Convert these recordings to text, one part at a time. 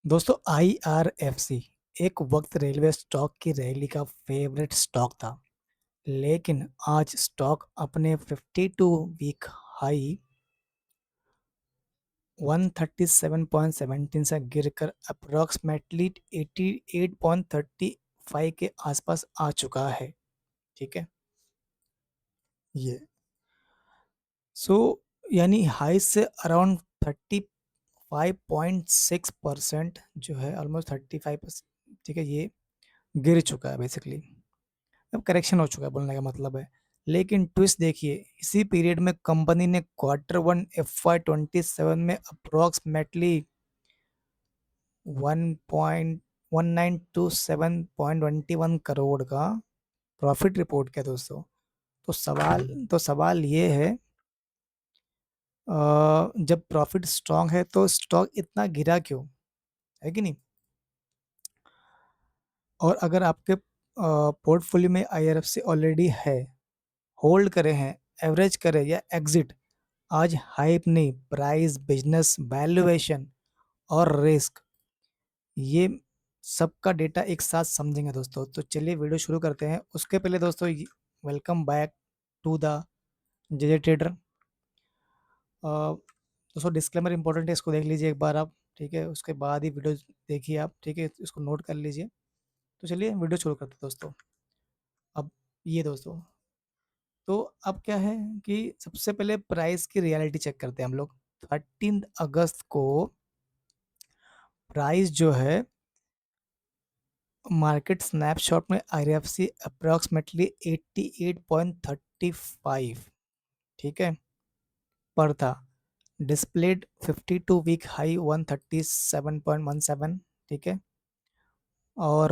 दोस्तों आईआरएफसी एक वक्त रेलवे स्टॉक की रैली का फेवरेट स्टॉक था। लेकिन आज स्टॉक अपने 52 वीक हाई 137.17 से गिरकर अप्रोक्सीमेटली 88.35 के आसपास आ चुका है। ठीक है, ये सो यानी हाई से अराउंड 35.6% जो है, ऑलमोस्ट 35%। ठीक है, ये गिर चुका है बेसिकली। अब करेक्शन हो चुका है बोलने का मतलब है। लेकिन ट्विस्ट देखिए, इसी पीरियड में कंपनी ने क्वार्टर 1 FY 2027 में अप्रोक्सीमेटली 1.1927.21 करोड़ का प्रॉफिट रिपोर्ट किया दोस्तों। तो सवाल ये है, जब प्रॉफिट स्ट्रांग है तो स्टॉक इतना गिरा क्यों, है कि नहीं? और अगर आपके पोर्टफोलियो में आईआरएफसी ऑलरेडी है, होल्ड करे हैं, एवरेज करे या एग्जिट, आज हाइप नहीं, प्राइस, बिजनेस वैल्यूएशन और रिस्क, ये सबका डेटा एक साथ समझेंगे दोस्तों। तो चलिए वीडियो शुरू करते हैं। उसके पहले दोस्तों, welcome back to the JJ trader. दोस्तों डिस्क्लेमर इंपॉर्टेंट है, इसको देख लीजिए एक बार आप। ठीक है, उसके बाद ही वीडियो देखिए आप। ठीक है, इसको नोट कर लीजिए। तो चलिए वीडियो शुरू करते हैं दोस्तों। अब ये दोस्तों, तो अब क्या है कि सबसे पहले प्राइस की रियलिटी चेक करते हैं हम लोग। 13 अगस्त को प्राइस जो है मार्केट स्नैपशॉट में आईआरएफसी अप्रोक्सीमेटली 88.35, ठीक है, पर था। डिस्प्लेड 52 वीक हाई 137.17, ठीक है, और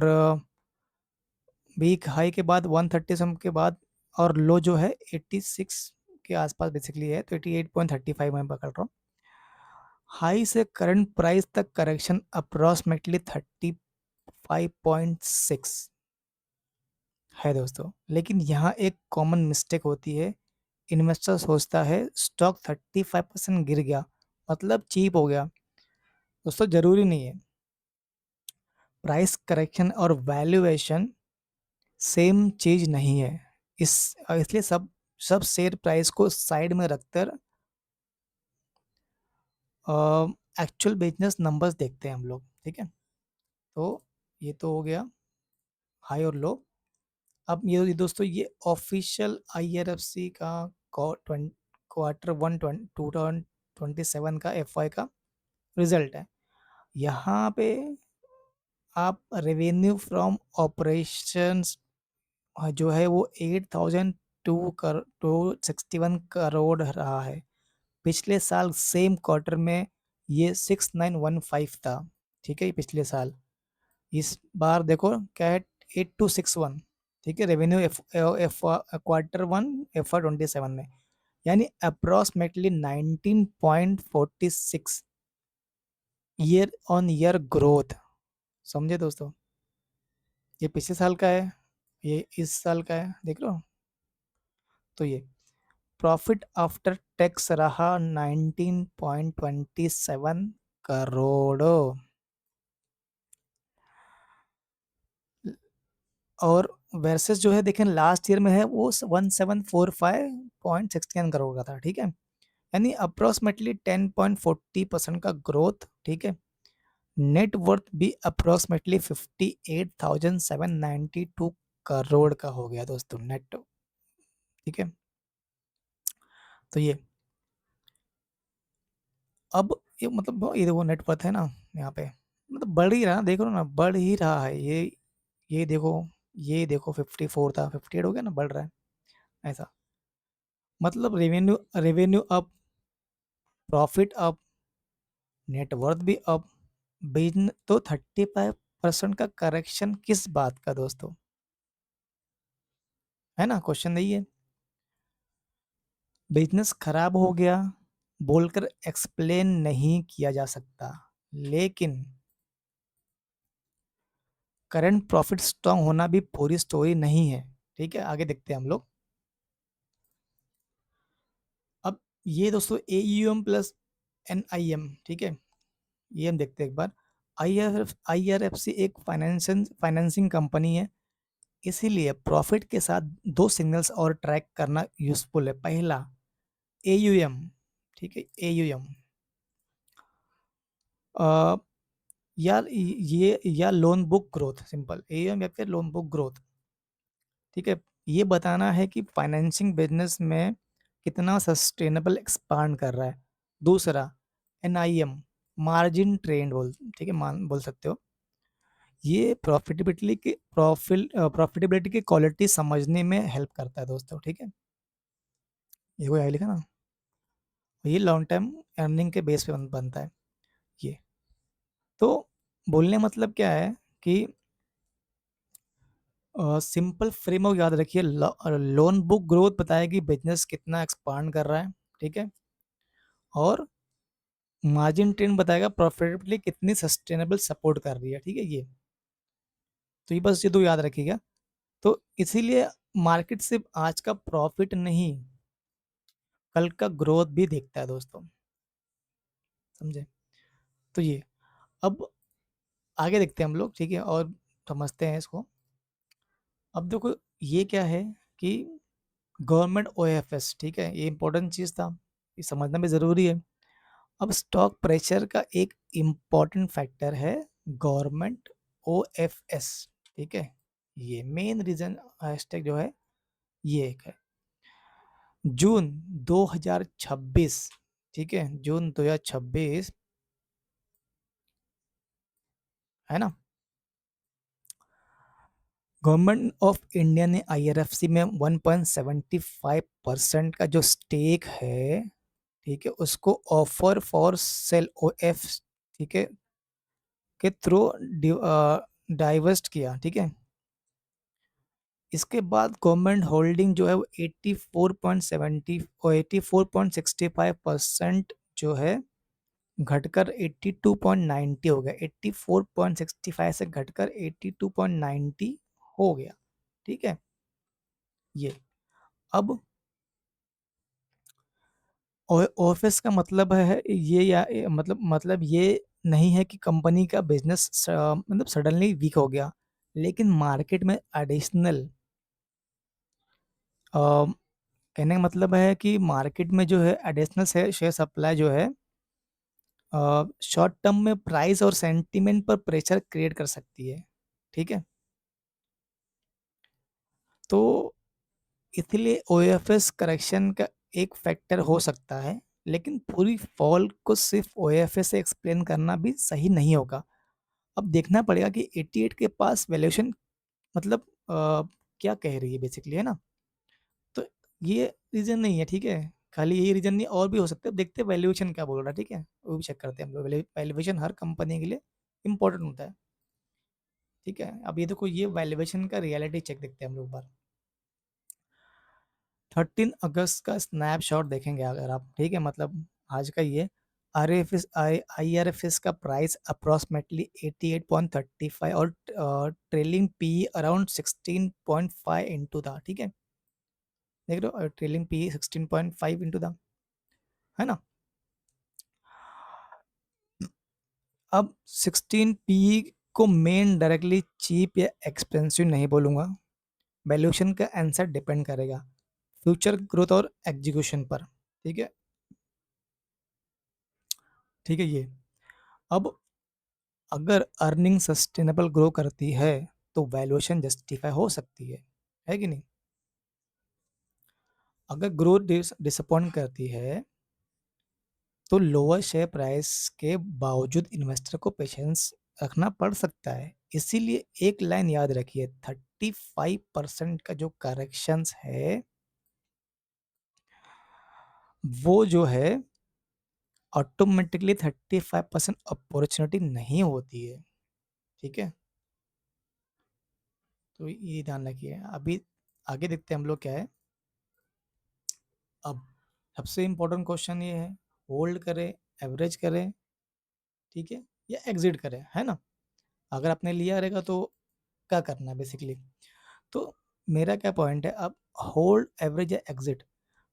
वीक हाई के बाद 130 सम के बाद, और लो जो है 86 के आसपास बेसिकली है, तो 88.35 मैं पकड़ रहा हूँ। हाई से करंट प्राइस तक करेक्शन अप्रोक्सीमेटली 35.6 है दोस्तों। लेकिन यहाँ एक कॉमन मिस्टेक होती है। इन्वेस्टर सोचता है स्टॉक 35% गिर गया मतलब चीप हो गया। दोस्तों जरूरी नहीं है। प्राइस करेक्शन और वैल्यूएशन सेम चीज नहीं है। इस इसलिए सब सब शेयर प्राइस को साइड में रखकर एक्चुअल बिजनेस नंबर्स देखते हैं हम लोग। ठीक है, तो ये तो हो गया हाई और लो। अब ये दोस्तों, ये ऑफिशियल आईआरएफसी का क्वार्टर 1 2027 का एफवाई का रिजल्ट है। यहाँ पे आप रेवेन्यू फ्रॉम ऑपरेशंस जो है वो 8,261 करोड़ रहा है। पिछले साल सेम क्वार्टर में ये 6915 था। ठीक है, ये पिछले साल। इस बार देखो क्या है, 8261। ठीक है, revenue F F quarter 1 FY 2027 में, यानी approximately 19.46 year on year growth. समझे दोस्तों? ये पिछले साल का है, ये इस साल का है, देख लो। तो ये प्रॉफिट आफ्टर टैक्स रहा 19.27 करोड़। और वर्सेस जो है देखें, लास्ट ईयर में है वो 1745.69 करोड़ का था। ठीक है, यानी अप्रोक्सीमेटली 10.40% का ग्रोथ। ठीक है, नेट वर्थ भी अप्रोक्सीमेटली 58,792 करोड़ का हो गया दोस्तों, नेट। ठीक है, तो ये अब ये मतलब ये देखो नेट वर्थ है ना यहाँ पे, मतलब बढ़ ही रहा, देख लो ना, बढ़ ही रहा है ये देखो, ये देखो 54 था, 58 हो गया ना, बढ़ रहा है ऐसा। मतलब revenue revenue up, profit up, net worth भी अप। बिजनेस तो 35% का करेक्शन किस बात का दोस्तों, है ना? क्वेश्चन नहीं है। बिजनेस खराब हो गया बोलकर एक्सप्लेन नहीं किया जा सकता, लेकिन करंट प्रॉफिट स्ट्रांग होना भी पूरी स्टोरी नहीं है। ठीक है, आगे देखते हैं हम लोग। अब ये दोस्तों AUM प्लस NIM, ठीक है, ये हम देखते हैं एक बार। आईआरएफसी एक फाइनेंसिंग कंपनी है, इसीलिए प्रॉफिट के साथ दो सिग्नल्स और ट्रैक करना यूजफुल है। पहला एयूएम, ठीक है, एयूएम या ये या loan book growth, simple AUM या फिर लोन बुक ग्रोथ, ठीक है। ये बताना है कि फाइनेंसिंग बिजनेस में कितना सस्टेनेबल एक्सपांड कर रहा है। दूसरा एनआईएम, मार्जिन ट्रेंड बोल, ठीक है, मान बोल सकते हो। ये प्रॉफिटेबिलिटी की क्वालिटी समझने में हेल्प करता है दोस्तों, ठीक है। ये कोई आई लिखा ना, ये लॉन्ग टर्म अर्निंग के बेस पे बनता है ये। तो बोलने मतलब क्या है कि सिंपल फ्रेमवर्क याद रखिए। लोन बुक ग्रोथ बताएगी बिजनेस कितना एक्सपांड कर रहा है, ठीक है। और मार्जिन ट्रेंड बताएगा प्रॉफिटेबिलिटी कितनी सस्टेनेबल सपोर्ट कर रही है, ठीक है। ये तो ये बस ये दो याद रखिएगा। तो इसीलिए मार्केट सिर्फ आज का प्रॉफिट नहीं, कल का ग्रोथ भी देखता है दोस्तों, समझे। तो ये अब आगे देखते हैं हम लोग, ठीक है, और समझते हैं इसको। अब देखो ये क्या है कि गवर्नमेंट ओएफएस, ठीक है, ये इंपॉर्टेंट चीज़ था, ये समझना भी ज़रूरी है। अब स्टॉक प्रेशर का एक इम्पॉर्टेंट फैक्टर है गवर्नमेंट ओएफएस, ठीक है। ये मेन रीजन हैशटैग जो है ये एक है। जून 2026, ठीक है, जून 2026 है ना। गवर्नमेंट ऑफ इंडिया ने आईआरएफसी में 1.75% का जो स्टेक है, ठीक है, उसको ऑफर फॉर सेल ओएफ, ठीक है, के थ्रू डाइवर्स्ट किया, ठीक है। इसके बाद गवर्नमेंट होल्डिंग जो है वो 84.65% जो है घटकर 82.90 हो गया। 84.65 से घटकर 82.90 हो गया, ठीक है। ये अब ऑफिस का मतलब है ये, या मतलब ये नहीं है कि कंपनी का बिजनेस मतलब सडनली वीक हो गया, लेकिन मार्केट में एडिशनल, कहने का मतलब है कि मार्केट में जो है एडिशनल शेयर सप्लाई जो है शॉर्ट टर्म में प्राइस और सेंटीमेंट पर प्रेशर क्रिएट कर सकती है, ठीक है। तो इसलिए ओएफएस करेक्शन का एक फैक्टर हो सकता है, लेकिन पूरी फॉल को सिर्फ ओएफएस से एक्सप्लेन करना भी सही नहीं होगा। अब देखना पड़ेगा कि 88 के पास वैल्यूएशन मतलब क्या कह रही है बेसिकली, है ना। तो ये रीजन नहीं है, ठीक है, खाली यही रीजन नहीं, और भी हो सकता है। अब देखते हैं वैल्यूएशन क्या बोल रहा है, ठीक है, वो भी चेक करते हैं हम लोग। वैल्यूएशन हर कंपनी के लिए इंपॉर्टेंट होता है, ठीक है। अब ये देखो, ये वैल्यूएशन का रियलिटी चेक देखते हैं हम लोग बार। 13 अगस्त का स्नैपशॉट देखेंगे अगर आप, ठीक है, मतलब आज का ये आईआरएफएस का प्राइस अप्रॉक्सीमेटली 88.35 और ट्रेलिंग पी अराउंड 16.5 इंटू था, ठीक है। देख रहे हो, ट्रेलिंग पी 16.5 इंटू था, है ना। अब 16 पी को मेन डायरेक्टली चीप या एक्सपेंसिव नहीं बोलूंगा। वैल्यूएशन का आंसर डिपेंड करेगा फ्यूचर ग्रोथ और एग्जीक्यूशन पर, ठीक है, ठीक है। ये अब अगर अर्निंग सस्टेनेबल ग्रो करती है तो वैल्यूएशन जस्टिफाई हो सकती है कि नहीं। अगर ग्रोथ डिसअपॉइंट करती है तो लोअर शेयर प्राइस के बावजूद इन्वेस्टर को पेशेंस रखना पड़ सकता है। इसीलिए एक लाइन याद रखिए, 35% का जो करेक्शंस है वो जो है ऑटोमेटिकली 35% अपॉर्चुनिटी नहीं होती है, ठीक है। तो ये ध्यान रखिए। अभी आगे देखते हैं हम लोग क्या है। अब सबसे इम्पोर्टेंट क्वेश्चन ये है, होल्ड करें, एवरेज करें, ठीक है, या एग्जिट करें, है ना। अगर आपने लिया रहेगा तो क्या करना है बेसिकली। तो मेरा क्या पॉइंट है, अब होल्ड, एवरेज या exit,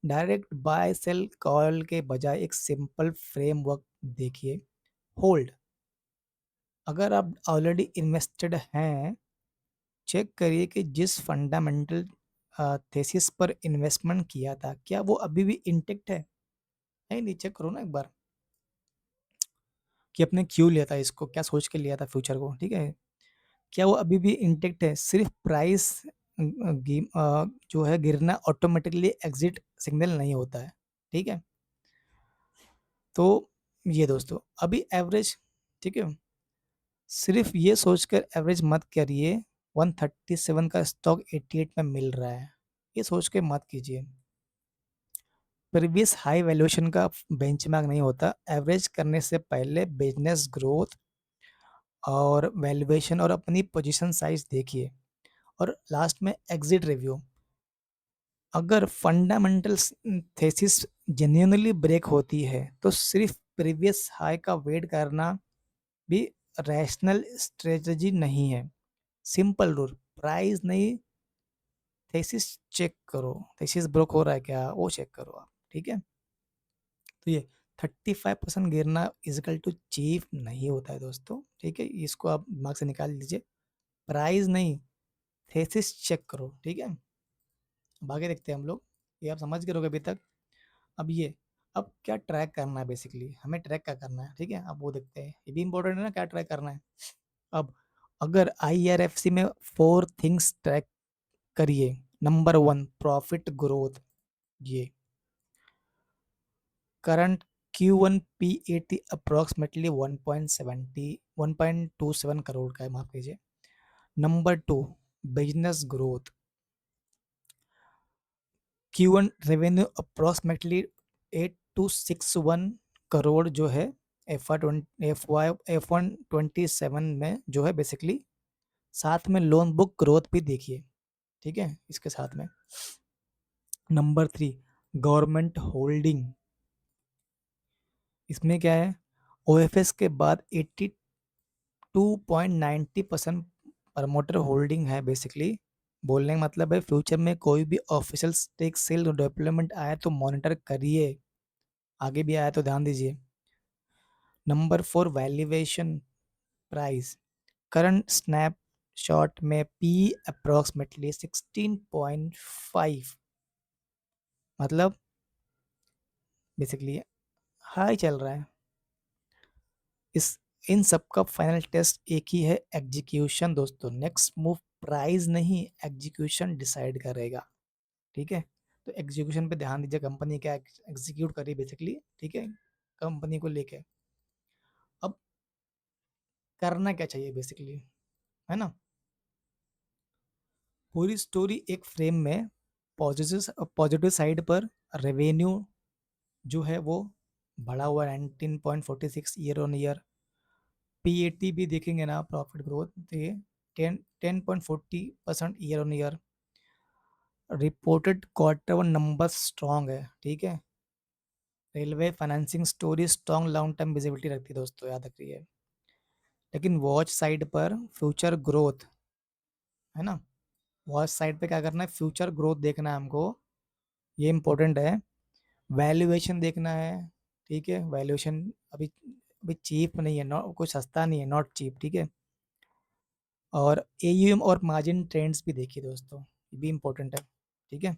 direct buy sell call के बजाय एक सिंपल फ्रेमवर्क देखिए। होल्ड, अगर आप ऑलरेडी इन्वेस्टेड हैं, चेक करिए कि जिस फंडामेंटल थेसिस पर इन्वेस्टमेंट किया था क्या वो अभी भी इंटेक्ट है नहीं, चेक करो ना एक बार कि आपने क्यों लिया था इसको, क्या सोच के लिया था फ्यूचर को, ठीक है, क्या वो अभी भी इंटेक्ट है। सिर्फ प्राइस जो है गिरना ऑटोमेटिकली एग्जिट सिग्नल नहीं होता है, ठीक है। तो ये दोस्तों अभी एवरेज, ठीक है, सिर्फ ये सोचकर एवरेज मत करिए 137 का स्टॉक 88 में मिल रहा है, ये सोच के मत कीजिए। प्रीवियस हाई वैल्यूएशन का बेंचमार्क नहीं होता। एवरेज करने से पहले बिजनेस ग्रोथ और वैल्यूएशन और अपनी पोजीशन साइज देखिए, और लास्ट में एग्जिट रिव्यू। अगर फंडामेंटल थेसिस जेन्युइनली ब्रेक होती है तो सिर्फ प्रीवियस हाई का वेट करना भी रैशनल स्ट्रेटजी नहीं है। सिंपल रूल, प्राइस नहीं, थेसिस चेक करो, थेसिस ब्रोक हो रहा है क्या वो चेक करो आप, ठीक है। तो ये 35% गिरना इजिकल टू चीप नहीं होता है दोस्तों, ठीक है, इसको आप दिमाग से निकाल लीजिए। प्राइस नहीं, थेसिस चेक करो, ठीक है। अब आगे देखते हैं हम लोग, ये आप समझ गए होगे अभी तक। अब ये, अब क्या ट्रैक करना है, बेसिकली हमें ट्रैक क्या करना है, ठीक है, अब वो देखते हैं, ये भी इंपॉर्टेंट है ना, क्या ट्रैक करना है। अब अगर IRFC में 4 थिंग्स ट्रैक करिए। नंबर 1, प्रॉफिट ग्रोथ। ये current Q1 PAT approximately 1.27 crore का है, माफ कीजिए। नंबर 2, business growth. Q1 revenue approximately 8261 crore जो है F1 27 में जो है बेसिकली। साथ में लोन बुक ग्रोथ भी देखिए, ठीक है, इसके साथ में। Number 3, government holding. इसमें क्या है, OFS के बाद 82.90% प्रमोटर होल्डिंग है बेसिकली। बोलने का मतलब है फ्यूचर में कोई भी ऑफिशियल स्टेक सेल डेवलपमेंट आया तो मॉनिटर करिए, आगे भी आया तो ध्यान दीजिए। Number 4, valuation price. Current snapshot में पी अप्रोक्सीमेटली 16.5, मतलब बेसिकली हाई चल रहा है। इस इन सब का फाइनल टेस्ट एक ही है, एग्जीक्यूशन दोस्तों। नेक्स्ट मूव प्राइस नहीं, एग्जीक्यूशन डिसाइड करेगा, ठीक है। तो एग्जीक्यूशन पे ध्यान दीजिए, कंपनी क्या एग्जीक्यूट करी बेसिकली, ठीक है, कंपनी को लेके। अब करना क्या चाहिए बेसिकली, है ना, पूरी स्टोरी एक फ्रेम में। पॉजिटिव पॉजिटिव साइड पर रेवेन्यू जो है वो बढ़ा हुआ 19.46 ईयर ऑन ईयर। PAT भी देखेंगे ना, प्रॉफिट ग्रोथ, तो ये 10.40% year on year. Reported quarter one number strong है, ठीक है। Railway financing story strong long term visibility रखती है दोस्तों, याद रखिए। लेकिन वॉच साइड पर फ्यूचर ग्रोथ, है ना, वॉच साइड पे क्या करना है, फ्यूचर ग्रोथ देखना है हमको, ये इंपॉर्टेंट है। वैल्यूएशन देखना है, ठीक है, वैल्यूएशन अभी अभी चीप नहीं है, नॉट कुछ सस्ता नहीं है, नॉट चीप, ठीक है। और AUM और मार्जिन ट्रेंड्स भी देखिए दोस्तों, ये भी इंपॉर्टेंट है, ठीक है।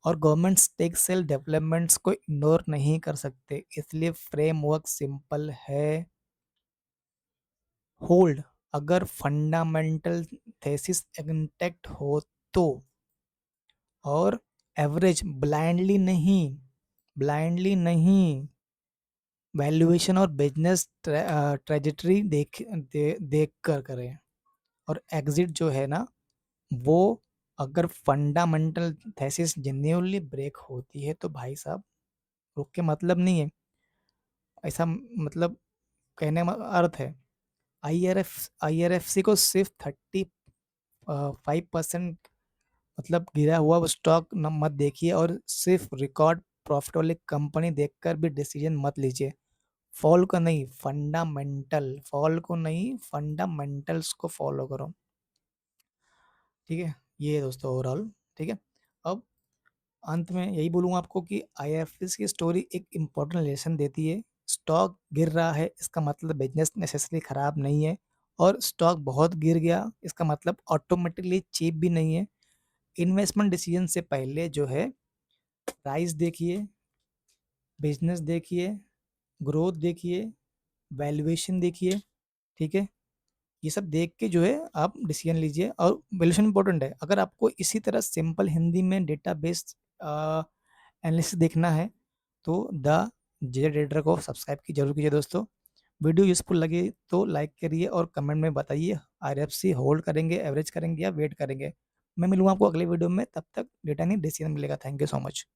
और गवर्नमेंट स्टेक सेल डेवलपमेंट्स को इग्नोर नहीं कर सकते, इसलिए फ्रेमवर्क सिंपल है। होल्ड अगर फंडामेंटल थेसिस इंटैक्ट हो तो, और एवरेज ब्लाइंडली नहीं, ब्लाइंडली नहीं, वैल्यूएशन और बिजनेस ट्रेजेटरी देख कर करें। और एग्जिट जो है ना वो, अगर फंडामेंटल थेसिस जेन्युइनली ब्रेक होती है तो भाई साहब रुक के मतलब नहीं है, ऐसा मतलब कहने में अर्थ है। IRFC को सिर्फ 35% मतलब गिरा हुआ वो स्टॉक न मत देखिए, और सिर्फ रिकॉर्ड प्रॉफिट वाली कंपनी देखकर भी डिसीजन मत लीजिए। फॉल को नहीं फंडामेंटल्स को फॉलो करो, ठीक है। ये दोस्तों ओवरऑल, ठीक है। अब अंत में यही बोलूँगा आपको कि IRFC की स्टोरी एक इम्पोर्टेंट लेसन देती है स्टॉक गिर रहा है इसका मतलब बिजनेस नेसेसरी खराब नहीं है, और स्टॉक बहुत गिर गया इसका मतलब ऑटोमेटिकली चीप भी नहीं है। इन्वेस्टमेंट डिसीजन से पहले जो है प्राइस देखिए, बिजनेस देखिए, ग्रोथ देखिए, वैल्यूएशन देखिए, ठीक है। ये सब देख के जो है आप डिसीजन लीजिए, और वैल्यूएशन इंपॉर्टेंट है। अगर आपको इसी तरह सिंपल हिंदी में डेटा बेस्ड एनालिसिस देखना है तो द जे ट्रेडर को सब्सक्राइब की जरूर कीजिए दोस्तों। वीडियो यूजफुल लगे तो लाइक करिए और कमेंट में बताइए आरएफसी होल्ड करेंगे, एवरेज करेंगे या वेट करेंगे। मैं मिलूंगा आपको अगले वीडियो में, तब तक डेटा नहीं डिसीजन मिलेगा। Thank you so much.